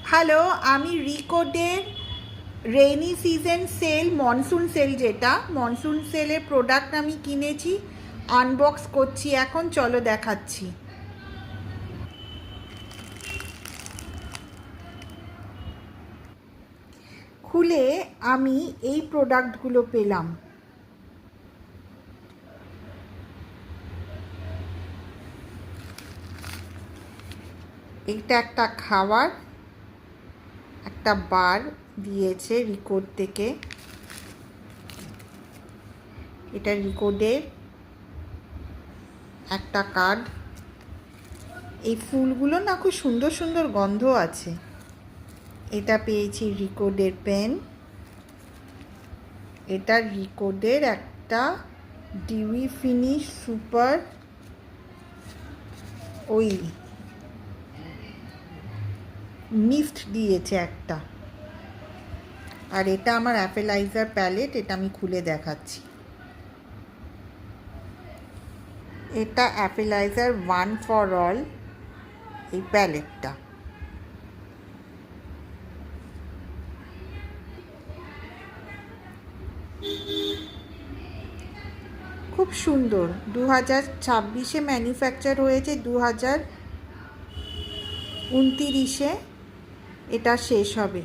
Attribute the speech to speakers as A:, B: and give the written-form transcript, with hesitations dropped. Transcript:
A: Hello, আমি রিকোডের rainy season sale, monsoon sale, যেটা মনসুন সেলের প্রোডাক্ট আমি কিনেছি, আনবক্স করছি এখন। চলো দেখাচ্ছি। খুলে আমি এই প্রোডাক্টগুলো পেলাম। এটা একটা খাবার, একটা বার দিয়েছে রিকোড থেকে। এটা রিকোডের একটা কার্ড। এই ফুলগুলো না খুব সুন্দর সুন্দর গন্ধ আছে। এটা পেয়েছি রিকোডের পেন। এটা রিকোডের একটা dewy finish super oil mist দিয়েছে একটা। আর এটা আমার অ্যাপেলাইজার প্যালেট, এটা আমি খুলে দেখাচ্ছি। এটা অ্যাপেলাইজার ওয়ান ফর অল, এই প্যালেটটা। খুব সুন্দর। 2026-এ ম্যানুফ্যাকচার হয়েছে, 2029-এ এটা শেষ হবে।